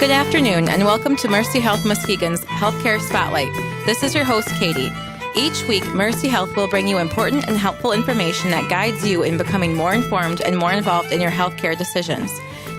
Good afternoon, and welcome to Mercy Health Muskegon's Healthcare Spotlight. This is your host, Katie. Each week, Mercy Health will bring you important and helpful information that guides you in becoming more informed and more involved in your healthcare decisions.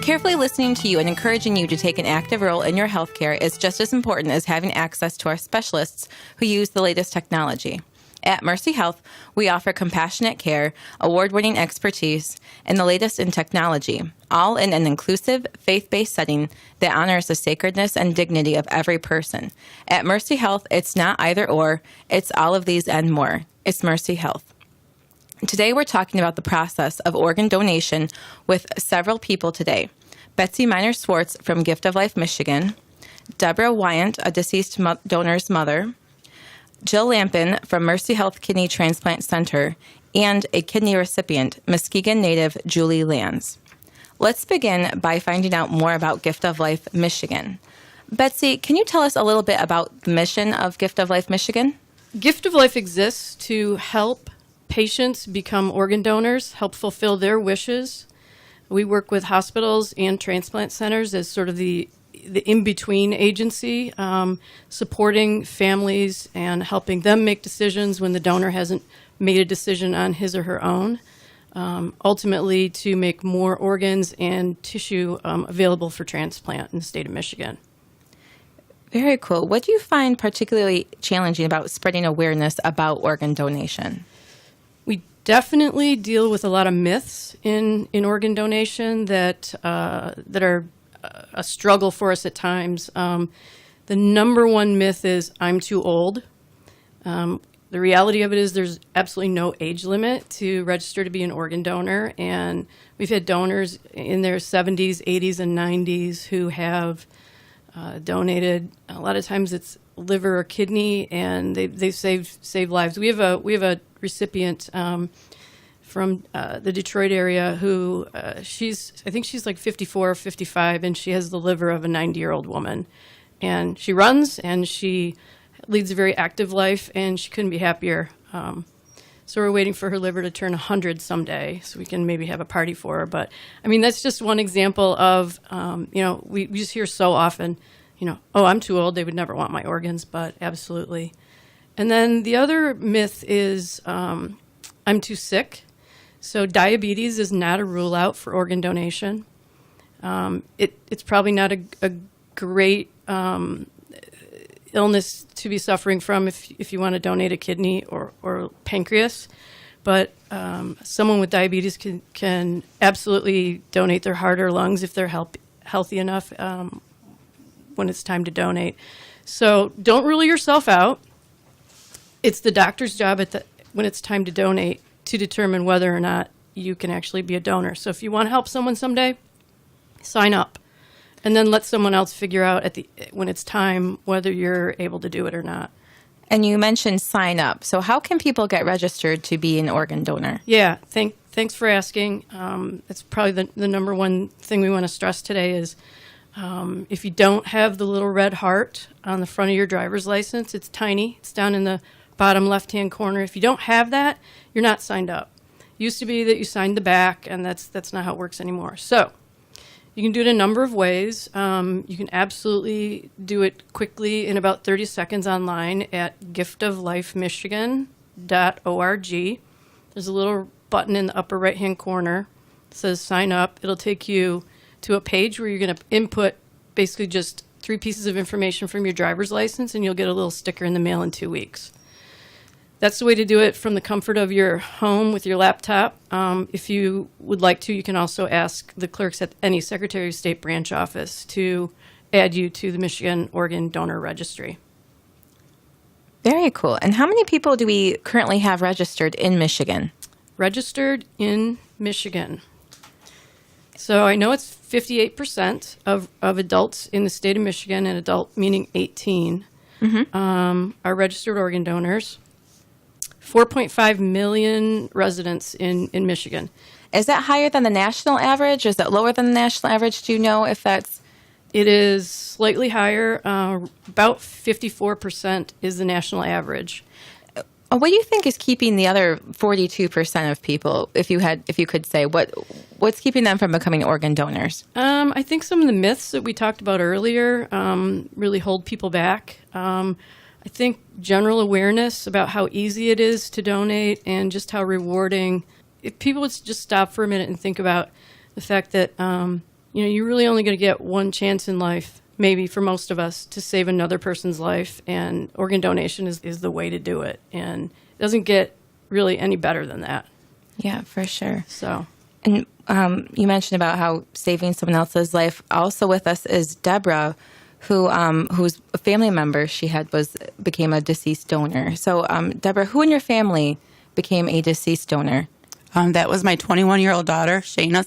Carefully listening to you and encouraging you to take an active role in your healthcare is just as important as having access to our specialists who use the latest technology. At Mercy Health, we offer compassionate care, award-winning expertise, and the latest in technology, all in an inclusive, faith-based setting that honors the sacredness and dignity of every person. At Mercy Health, it's not either or, it's all of these and more. It's Mercy Health. Today, we're talking about the process of organ donation with several people today. Betsy Miner-Swartz from Gift of Life, Michigan, Deborah Wyant, a deceased donor's mother, Jill Lampin from Mercy Health Kidney Transplant Center, and a kidney recipient, Muskegon native Julie Lanz. Let's begin by finding out more about Gift of Life Michigan. Betsy, can you tell us a little bit about the mission of Gift of Life Michigan? Gift of Life exists to help patients become organ donors, help fulfill their wishes. We work with hospitals and transplant centers as sort of the in-between agency, supporting families and helping them make decisions when the donor hasn't made a decision on his or her own, ultimately to make more organs and tissue available for transplant in the state of Michigan. Very cool. What do you find particularly challenging about spreading awareness about organ donation? We definitely deal with a lot of myths in organ donation that are a struggle for us at times. The number one myth is I'm too old. The reality of it is there's absolutely no age limit to register to be an organ donor, and we've had donors in their 70s, 80s, and 90s who have donated. A lot of times it's liver or kidney, and they've saved lives. We have a recipient from the Detroit area who I think she's like 54 or 55, and she has the liver of a 90-year-old woman. And she runs, and she leads a very active life, and she couldn't be happier. So we're waiting for her liver to turn 100 someday so we can maybe have a party for her. But, I mean, that's just one example of, we just hear so often, oh, I'm too old, they would never want my organs, but absolutely. And then the other myth is I'm too sick. So diabetes is not a rule out for organ donation. It's probably not a great illness to be suffering from if you want to donate a kidney or pancreas. But someone with diabetes can absolutely donate their heart or lungs if they're healthy enough when it's time to donate. So don't rule yourself out. It's the doctor's job when it's time to donate to determine whether or not you can actually be a donor. So if you want to help someone someday, sign up. And then let someone else figure out when it's time whether you're able to do it or not. And you mentioned sign up. So how can people get registered to be an organ donor? Yeah, thanks for asking. It's probably the number one thing we want to stress today is if you don't have the little red heart on the front of your driver's license, it's tiny. It's down in the bottom left-hand corner. If you don't have that, you're not signed up. It used to be that you signed the back, and that's not how it works anymore. So you can do it a number of ways. You can absolutely do it quickly in about 30 seconds online at giftoflifemichigan.org. There's a little button in the upper right-hand corner that says sign up. It'll take you to a page where you're going to input basically just 3 pieces of information from your driver's license, and you'll get a little sticker in the mail in 2 weeks. That's the way to do it from the comfort of your home with your laptop. If you would like to, you can also ask the clerks at any Secretary of State branch office to add you to the Michigan Organ Donor Registry. Very cool. And how many people do we currently have registered in Michigan? Registered in Michigan. So I know it's 58% of adults in the state of Michigan, and adult meaning 18, are registered organ donors. 4.5 million residents in Michigan. Is that higher than the national average? Is that lower than the national average? Do you know if that's... It is slightly higher. About 54% is the national average. What do you think is keeping the other 42% of people, if you could say, what's keeping them from becoming organ donors? I think some of the myths that we talked about earlier really hold people back. I think general awareness about how easy it is to donate and just how rewarding. If people would just stop for a minute and think about the fact that you're really only going to get one chance in life, maybe for most of us, to save another person's life, and organ donation is the way to do it. And it doesn't get really any better than that. Yeah, for sure. So, and you mentioned about how saving someone else's life. Also with us is Deborah, who's a family member she had became a deceased donor. So, Deborah, who in your family became a deceased donor? That was my 21-year-old daughter, Shayna.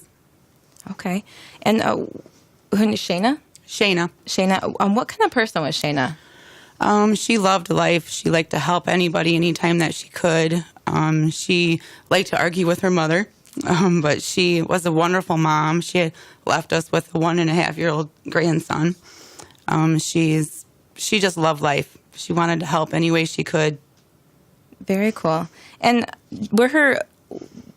Okay. And Shayna? Shayna. Shayna. What kind of person was Shayna? She loved life. She liked to help anybody anytime that she could. She liked to argue with her mother, but she was a wonderful mom. She had left us with a 1.5-year-old grandson. She just loved life. She wanted to help any way she could. Very cool. And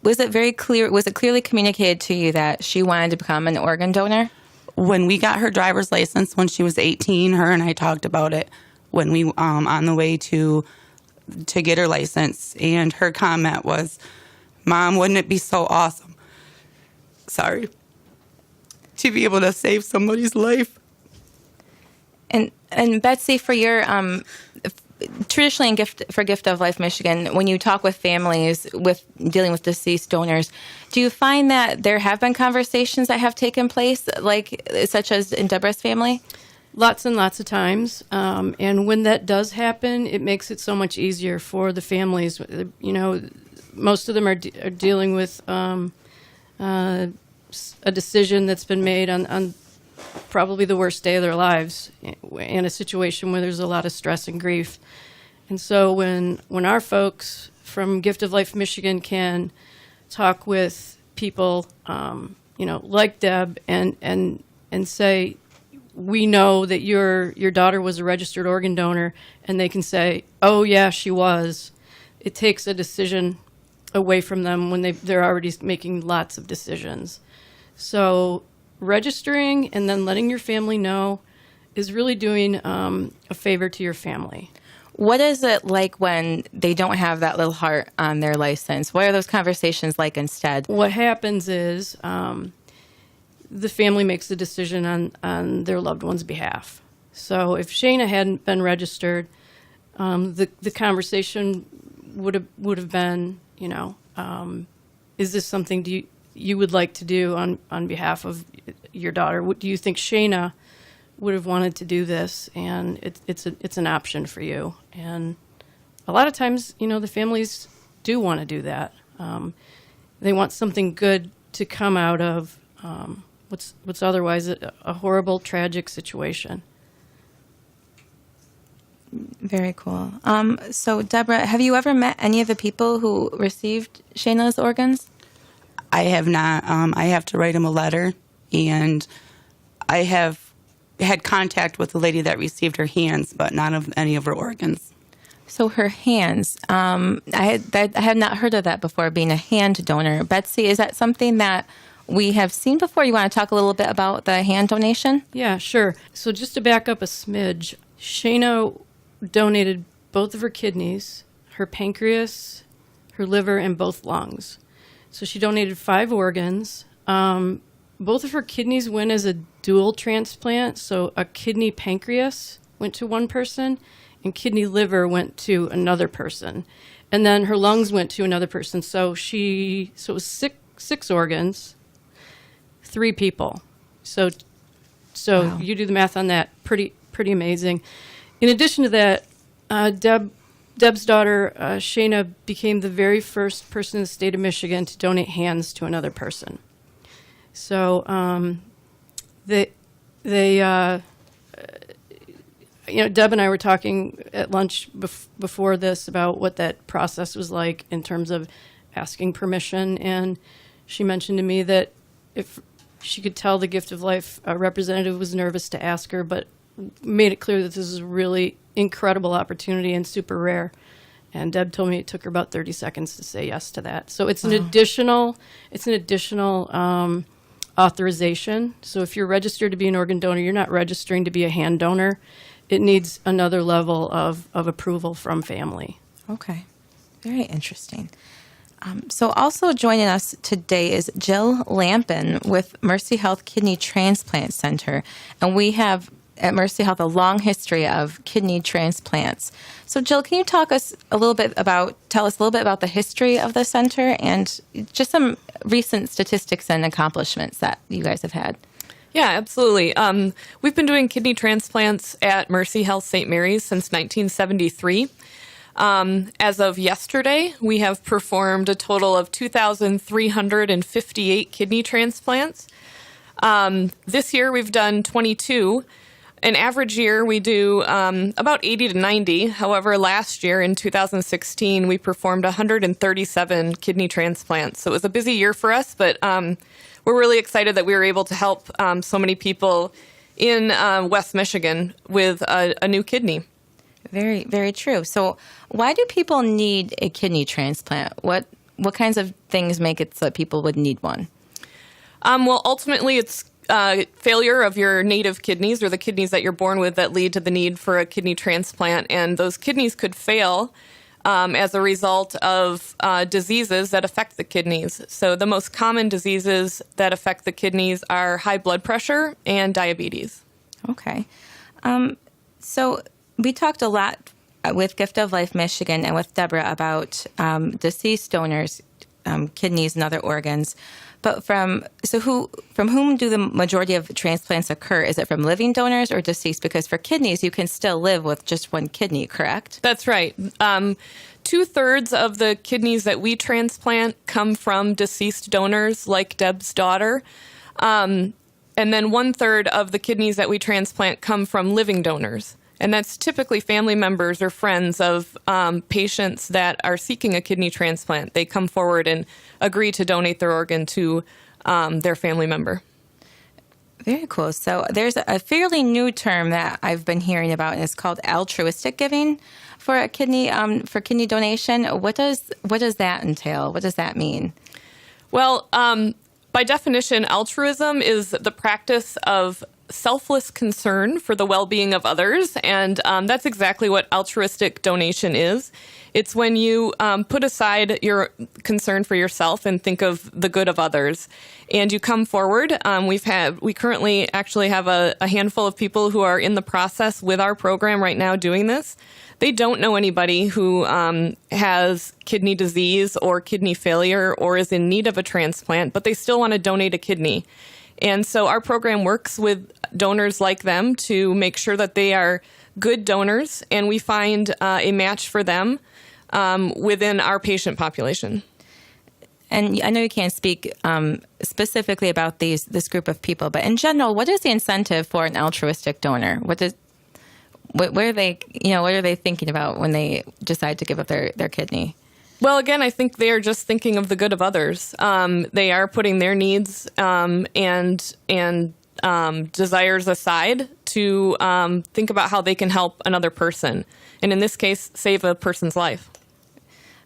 was it very clear? Was it clearly communicated to you that she wanted to become an organ donor? When we got her driver's license when she was 18, her and I talked about it when we on the way to get her license, and her comment was, "Mom, wouldn't it be so awesome? Sorry, to be able to save somebody's life." And Betsy, for your traditionally in Gift of Life Michigan, when you talk with families with dealing with deceased donors, do you find that there have been conversations that have taken place, such as in Deborah's family? lots and lots of times. And when that does happen, it makes it so much easier for the families. You know, most of them are dealing with a decision that's been made on probably the worst day of their lives, in a situation where there's a lot of stress and grief. And so when our folks from Gift of Life Michigan can talk with people, like Deb, and say, we know that your daughter was a registered organ donor, and they can say, oh yeah, she was. It takes a decision away from them when they're already making lots of decisions. So registering and then letting your family know is really doing a favor to your family. What is it like when they don't have that little heart on their license? What are those conversations like instead? What happens is the family makes the decision on their loved one's behalf. So if Shayna hadn't been registered, the conversation would have been, is this something you would like to do on behalf of your daughter? Do you think Shayna would have wanted to do this? And it's an option for you. And a lot of times, the families do want to do that. They want something good to come out of what's otherwise a horrible, tragic situation. Very cool. So, Deborah, have you ever met any of the people who received Shayna's organs? I have not. I have to write him a letter, and I have had contact with the lady that received her hands, but not of any of her organs. So her hands, I had not heard of that before, being a hand donor. Betsy, is that something that we have seen before? You want to talk a little bit about the hand donation? Yeah, sure. So just to back up a smidge, Shayna donated both of her kidneys, her pancreas, her liver, and both lungs. So she donated 5 organs. Both of her kidneys went as a dual transplant, so a kidney pancreas went to one person, and kidney liver went to another person. And then her lungs went to another person. So it was six organs, 3 people. So wow. You do the math on that. Pretty amazing. In addition to that, Deb's daughter, Shayna, became the very first person in the state of Michigan to donate hands to another person. So Deb and I were talking at lunch before this about what that process was like in terms of asking permission, and she mentioned to me that if she could tell the Gift of Life representative was nervous to ask her, but made it clear that this is a really incredible opportunity and super rare. And Deb told me it took her about 30 seconds to say yes to that. So it's an additional authorization. So if you're registered to be an organ donor, you're not registering to be a hand donor. It needs another level of approval from family. Okay. Very interesting. So also joining us today is Jill Lampin with Mercy Health Kidney Transplant Center. And we have at Mercy Health a long history of kidney transplants. So Jill, can you tell us a little bit about the history of the center and just some recent statistics and accomplishments that you guys have had? Yeah, absolutely. We've been doing kidney transplants at Mercy Health St. Mary's since 1973. As of yesterday, we have performed a total of 2,358 kidney transplants. This year, we've done 22. An average year, we do about 80 to 90. However, last year, in 2016, we performed 137 kidney transplants. So it was a busy year for us, but we're really excited that we were able to help so many people in West Michigan with a new kidney. Very, very true. So why do people need a kidney transplant? What kinds of things make it so that people would need one? Well, ultimately, it's failure of your native kidneys or the kidneys that you're born with that lead to the need for a kidney transplant. And those kidneys could fail as a result of diseases that affect the kidneys. So the most common diseases that affect the kidneys are high blood pressure and diabetes. Okay. So we talked a lot with Gift of Life Michigan and with Deborah about deceased donors' kidneys and other organs. But from whom do the majority of transplants occur? Is it from living donors or deceased? Because for kidneys, you can still live with just one kidney, correct? That's right. 2/3 of the kidneys that we transplant come from deceased donors, like Deb's daughter. And then 1/3 of the kidneys that we transplant come from living donors. And that's typically family members or friends of patients that are seeking a kidney transplant. They come forward and agree to donate their organ to their family member. Very cool. So there's a fairly new term that I've been hearing about, and it's called altruistic giving for a kidney donation. What does that entail? What does that mean? Well, by definition, altruism is the practice of selfless concern for the well-being of others, and that's exactly what altruistic donation is. It's when you put aside your concern for yourself and think of the good of others, and you come forward. We currently actually have a handful of people who are in the process with our program right now doing this. They don't know anybody who has kidney disease or kidney failure or is in need of a transplant, but they still want to donate a kidney. And so our program works with donors like them to make sure that they are good donors, and we find a match for them within our patient population. And I know you can't speak specifically about this group of people, but in general, what is the incentive for an altruistic donor? What are they thinking about when they decide to give up their kidney? Well, again, I think they are just thinking of the good of others. They are putting their needs and desires aside to think about how they can help another person, and in this case, save a person's life.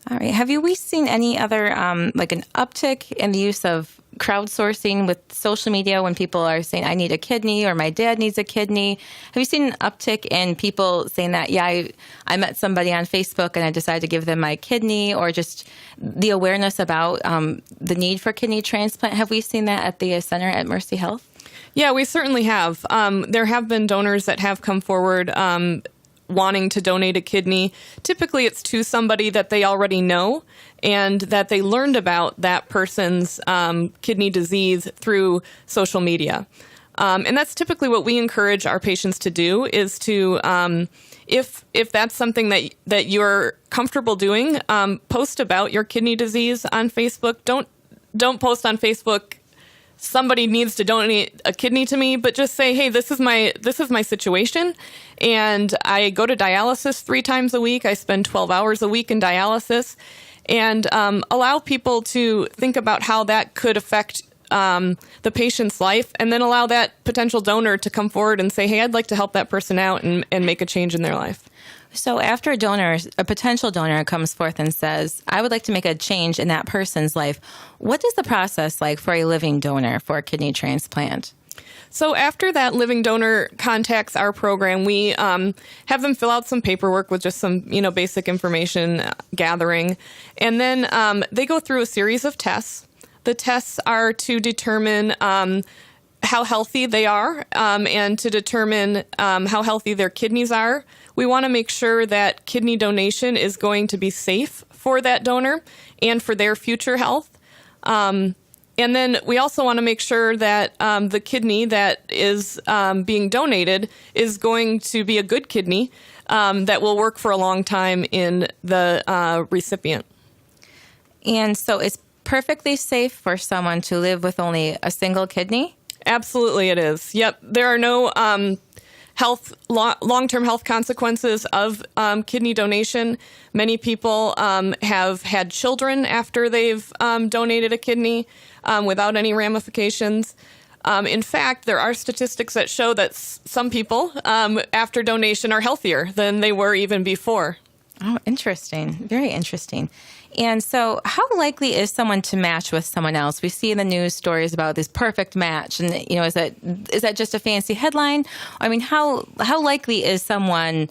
All right. Have we seen any other, like an uptick in the use of crowdsourcing with social media when people are saying, I need a kidney or my dad needs a kidney? Have you seen an uptick in people saying that, yeah, I met somebody on Facebook and I decided to give them my kidney, or just the awareness about the need for kidney transplant? Have we seen that at the center at Mercy Health? Yeah, we certainly have. There have been donors that have come forward wanting to donate a kidney. Typically, it's to somebody that they already know and that they learned about that person's kidney disease through social media. And that's typically what we encourage our patients to do, is to, if that's something that you're comfortable doing, post about your kidney disease on Facebook. Don't post on Facebook, somebody needs to donate a kidney to me, but just say, hey, this is my situation, and I go to dialysis 3 times a week. I spend 12 hours a week in dialysis, and allow people to think about how that could affect the patient's life, and then allow that potential donor to come forward and say, hey, I'd like to help that person out and make a change in their life. So after a potential donor comes forth and says, I would like to make a change in that person's life, what is the process like for a living donor for a kidney transplant? So after that living donor contacts our program, we have them fill out some paperwork with just some, basic information gathering. And then they go through a series of tests. The tests are to determine how healthy they are and to determine how healthy their kidneys are. We want to make sure that kidney donation is going to be safe for that donor and for their future health. And then we also want to make sure that the kidney that is being donated is going to be a good kidney that will work for a long time in the recipient. And so it's perfectly safe for someone to live with only a single kidney? Absolutely it is. Yep. There are no long-term health consequences of kidney donation. Many people have had children after they've donated a kidney without any ramifications. In fact, there are statistics that show that some people after donation are healthier than they were even before. Oh, interesting. Very interesting. And so how likely is someone to match with someone else? We see in the news stories about this perfect match. And, is that just a fancy headline? I mean, how likely is someone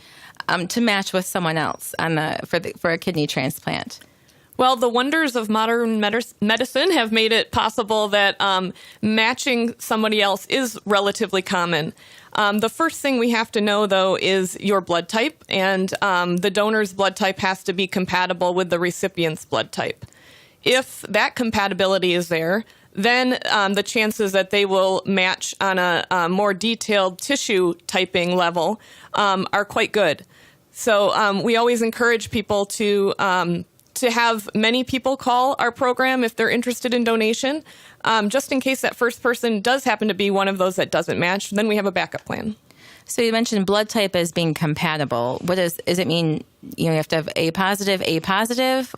to match with someone else for a kidney transplant? Well, the wonders of modern medicine have made it possible that matching somebody else is relatively common. The first thing we have to know, though, is your blood type, and the donor's blood type has to be compatible with the recipient's blood type. If that compatibility is there, then the chances that they will match on a more detailed tissue typing level are quite good. So we always encourage people to have many people call our program if they're interested in donation, just in case that first person does happen to be one of those that doesn't match. Then we have a backup plan. So you mentioned blood type as being compatible. What does it mean? You have to have A positive,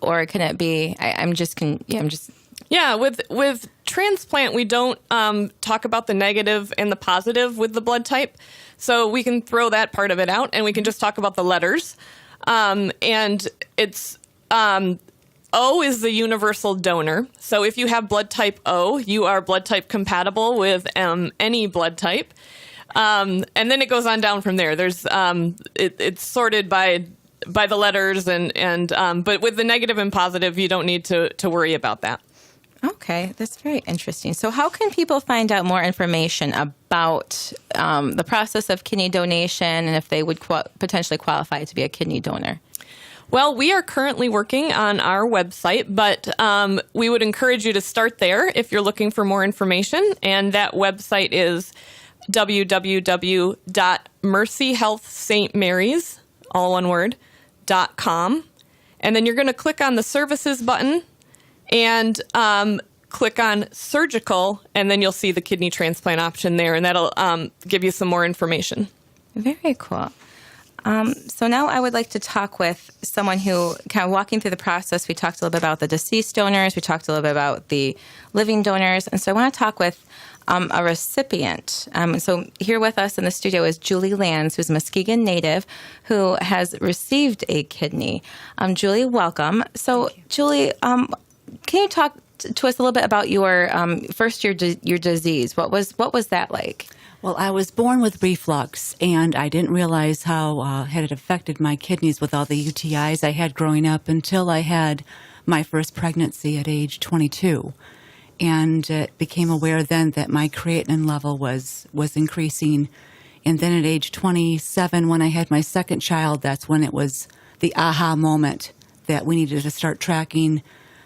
or can it be? With transplant, we don't talk about the negative and the positive with the blood type, so we can throw that part of it out, and we can just talk about the letters. And it's O is the universal donor. So if you have blood type O, you are blood type compatible with any blood type. And then it goes on down from there. There's it's sorted by the letters, but with the negative and positive, you don't need to worry about that. Okay, that's very interesting. So how can people find out more information about the process of kidney donation and if they would potentially qualify to be a kidney donor? Well, we are currently working on our website, but we would encourage you to start there if you're looking for more information. And that website is www.mercyhealthstmarys, all one word, .com. And then you're going to click on the services button and click on surgical, and then you'll see the kidney transplant option there, and that'll give you some more information. Very cool. So now I would like to talk with someone who, kind of walking through the process, we talked a little bit about the deceased donors, we talked a little bit about the living donors, and so I want to talk with a recipient. So here with us in the studio is Julie Lands, who's a Muskegon native, who has received a kidney. Julie, welcome. So Julie, can you talk to us a little bit about your your disease? What was that like? Well, I was born with reflux, and I didn't realize how had it affected my kidneys with all the UTIs I had growing up until I had my first pregnancy at age 22. And became aware then that my creatinine level was increasing. And then at age 27, when I had my second child, that's when it was the aha moment that we needed to start tracking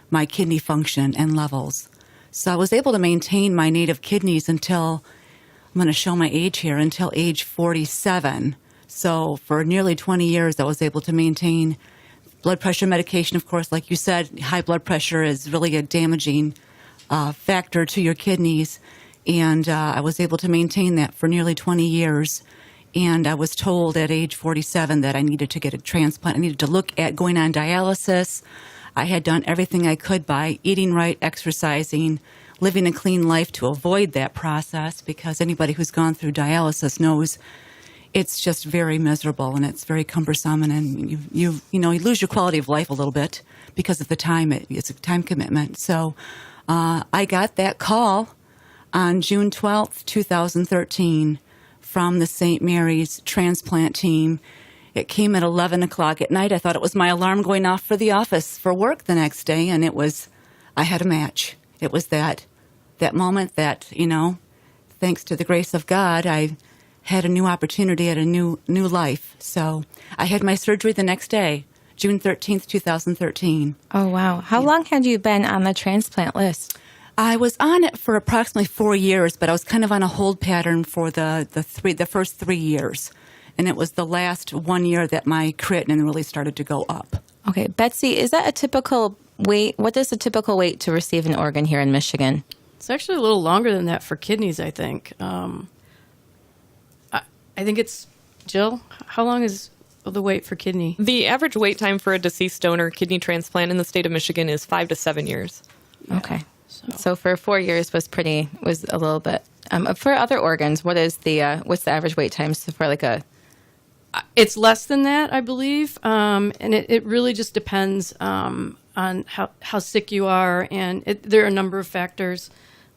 my kidney function and levels. So I was able to maintain my native kidneys until, I'm going to show my age here, until age 47. So for nearly 20 years, I was able to maintain blood pressure medication. Of course, like you said, high blood pressure is really a damaging factor to your kidneys. And I was able to maintain that for nearly 20 years. And I was told at age 47 that I needed to get a transplant. I needed to look at going on dialysis. I had done everything I could by eating right, exercising, living a clean life to avoid that process, because anybody who's gone through dialysis knows it's just very miserable and it's very cumbersome, and you lose your quality of life a little bit because of the time. It's a time commitment. So I got that call on June 12th, 2013 from the St. Mary's Transplant team. It came at 11 o'clock at night. I thought it was my alarm going off for the office for work the next day, and I had a match. It was that moment that, thanks to the grace of God, I had a new opportunity at a new life. So I had my surgery the next day, June 13th, 2013. Oh, wow. How long had you been on the transplant list? I was on it for approximately 4 years, but I was kind of on a hold pattern for the first 3 years. And it was the last 1 year that my creatinine really started to go up. Okay. Betsy, is that a typical wait? What is the typical wait to receive an organ here in Michigan? It's actually a little longer than that for kidneys, I think. I think it's, Jill, how long is the wait for kidney? The average wait time for a deceased donor kidney transplant in the state of Michigan is 5 to 7 years. Yeah. Okay. So for 4 years was a little bit. For other organs, what's the average wait time for like a? It's less than that, I believe, and it really just depends on how sick you are, and there are a number of factors.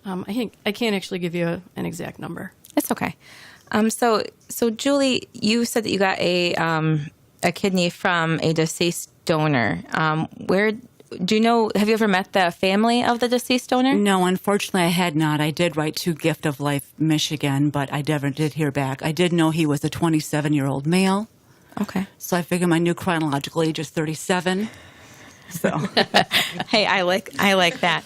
I can't actually give you an exact number. It's okay. So Julie, you said that you got a kidney from a deceased donor. Where do you know? Have you ever met the family of the deceased donor? No, unfortunately, I had not. I did write to Gift of Life Michigan, but I never did hear back. I did know he was a 27-year-old male. Okay. So I figured my new chronological age is 37. So, hey, I like that.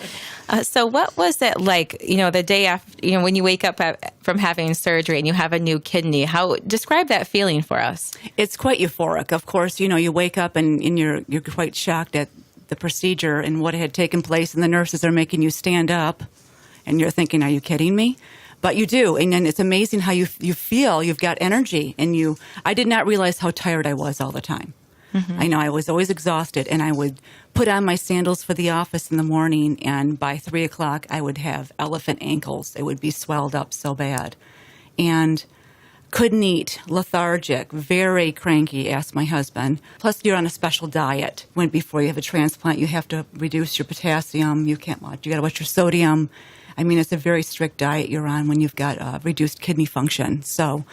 So what was it like, the day after, when you wake up from having surgery and you have a new kidney? Describe that feeling for us. It's quite euphoric. Of course, you wake up and you're quite shocked at the procedure and what had taken place, and the nurses are making you stand up, and you're thinking, are you kidding me? But you do, and then it's amazing how you feel. You've got energy, and I did not realize how tired I was all the time. Mm-hmm. I know I was always exhausted, and I would put on my sandals for the office in the morning, and by 3 o'clock, I would have elephant ankles. They would be swelled up so bad. And couldn't eat, lethargic, very cranky, asked my husband. Plus, you're on a special diet. Before you have a transplant, you have to reduce your potassium. You got to watch your sodium. I mean, it's a very strict diet you're on when you've got reduced kidney function. So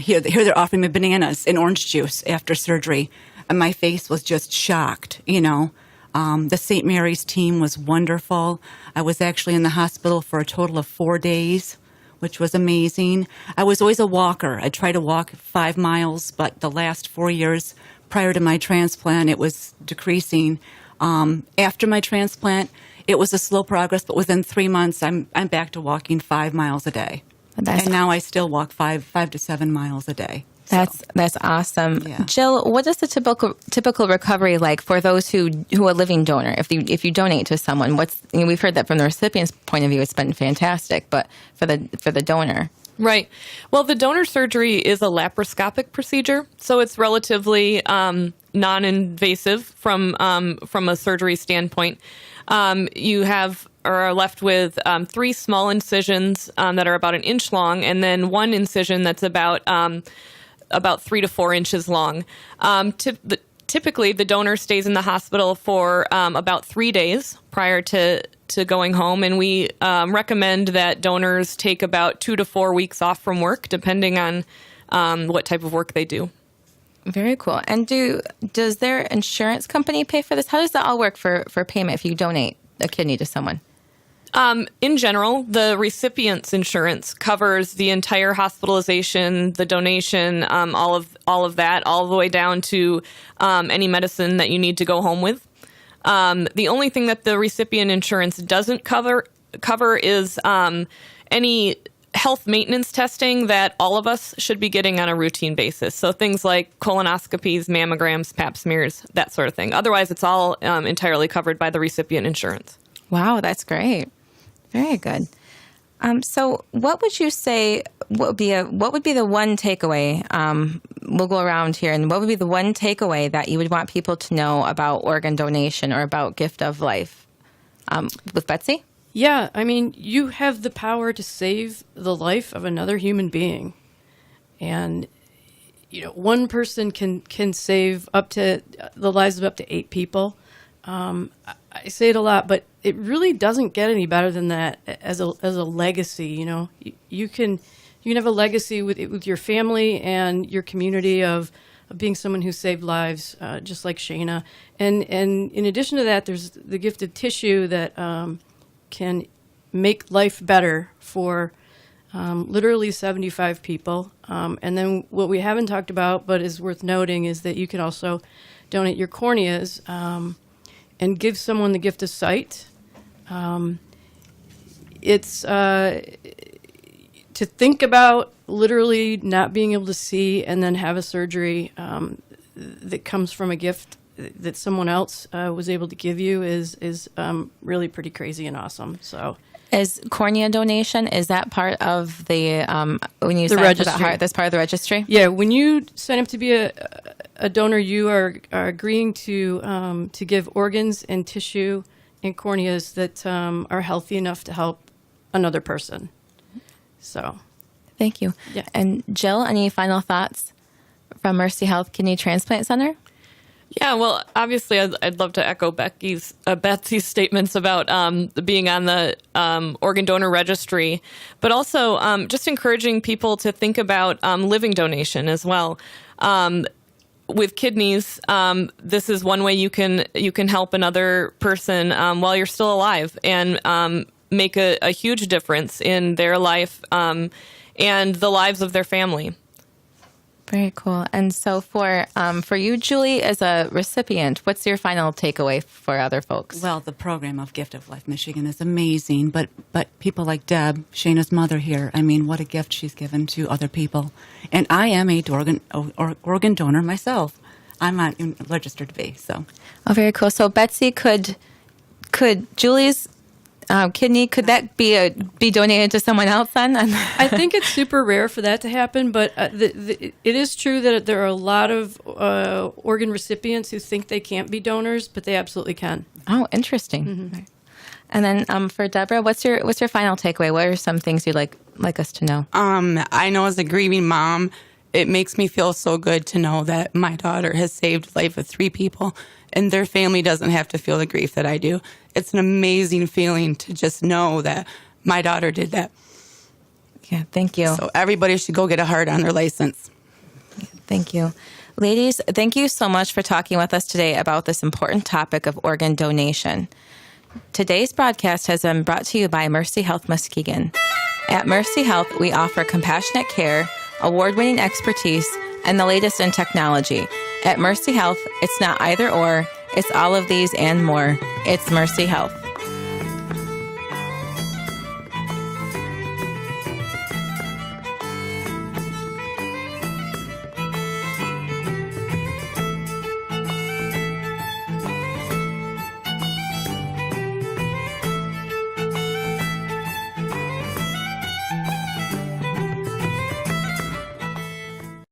here they're offering me bananas and orange juice after surgery. And my face was just shocked, The St. Mary's team was wonderful. I was actually in the hospital for a total of 4 days, which was amazing. I was always a walker. I tried to walk 5 miles, but the last 4 years prior to my transplant, it was decreasing. After my transplant, it was a slow progress, but within 3 months, I'm back to walking 5 miles a day. And now I still walk 5 to 7 miles a day. That's awesome. Yeah. Jill, what is the typical recovery like for those who are living donor? If you donate to someone, we've heard that from the recipient's point of view, it's been fantastic, but for the donor. Right. Well, the donor surgery is a laparoscopic procedure, so it's relatively non-invasive from a surgery standpoint. You are left with 3 small incisions that are about 1 inch long, and then 1 incision that's about 3 to 4 inches long. Typically, the donor stays in the hospital for about 3 days prior to going home, and we recommend that donors take about 2 to 4 weeks off from work, depending on what type of work they do. Very cool. And does their insurance company pay for this? How does that all work for payment if you donate a kidney to someone? In general, the recipient's insurance covers the entire hospitalization, the donation, all of that, all the way down to any medicine that you need to go home with. The only thing that the recipient insurance doesn't cover is any health maintenance testing that all of us should be getting on a routine basis. So things like colonoscopies, mammograms, pap smears, that sort of thing. Otherwise, it's all entirely covered by the recipient insurance. Wow, that's great. Very good. So what would you say what would be the one takeaway? We'll go around here, and what would be the one takeaway that you would want people to know about organ donation or about gift of life? With Betsy? Yeah, I mean, you have the power to save the life of another human being. And, one person can save up to the lives of up to 8 people. I say it a lot, but it really doesn't get any better than that as a legacy. You can have a legacy with your family and your community of being someone who saved lives, just like Shayna. And in addition to that, there's the gift of tissue that can make life better for literally 75 people. And then what we haven't talked about, but is worth noting, is that you can also donate your corneas and give someone the gift of sight. It's to think about literally not being able to see and then have a surgery that comes from a gift that someone else was able to give you is really pretty crazy and awesome. So, is cornea donation, is that part of the when you The sign up for registry. that's part of the registry? yeah, when you sign up to be a donor, you are agreeing to give organs and tissue and corneas that are healthy enough to help another person. So, Thank you. Yeah. And Jill, any final thoughts from Mercy Health Kidney Transplant Center? Yeah, well, obviously, I'd love to echo Betsy's statements about being on the organ donor registry, but also just encouraging people to think about living donation as well. With kidneys, this is one way you can help another person while you're still alive and make a huge difference in their life and the lives of their family. Very cool. And so for you, Julie, as a recipient, what's your final takeaway for other folks? Well, the program of Gift of Life Michigan is amazing, but people like Deb, Shayna's mother here, I mean, what a gift she's given to other people. And I am a organ donor myself. I'm not registered to be, so. Oh, very cool. So Betsy, could Julie's kidney, could that be donated to someone else then? I think it's super rare for that to happen, but it is true that there are a lot of organ recipients who think they can't be donors, but they absolutely can. Oh, interesting. Mm-hmm. And then for Deborah, what's your final takeaway? What are some things you'd like us to know? I know as a grieving mom, it makes me feel so good to know that my daughter has saved the life of 3 people and their family doesn't have to feel the grief that I do. It's an amazing feeling to just know that my daughter did that. Yeah, thank you. So everybody should go get a heart on their license. Thank you. Ladies, thank you so much for talking with us today about this important topic of organ donation. Today's broadcast has been brought to you by Mercy Health Muskegon. At Mercy Health, we offer compassionate care, award-winning expertise, and the latest in technology. At Mercy Health, it's not either or, it's all of these and more. It's Mercy Health.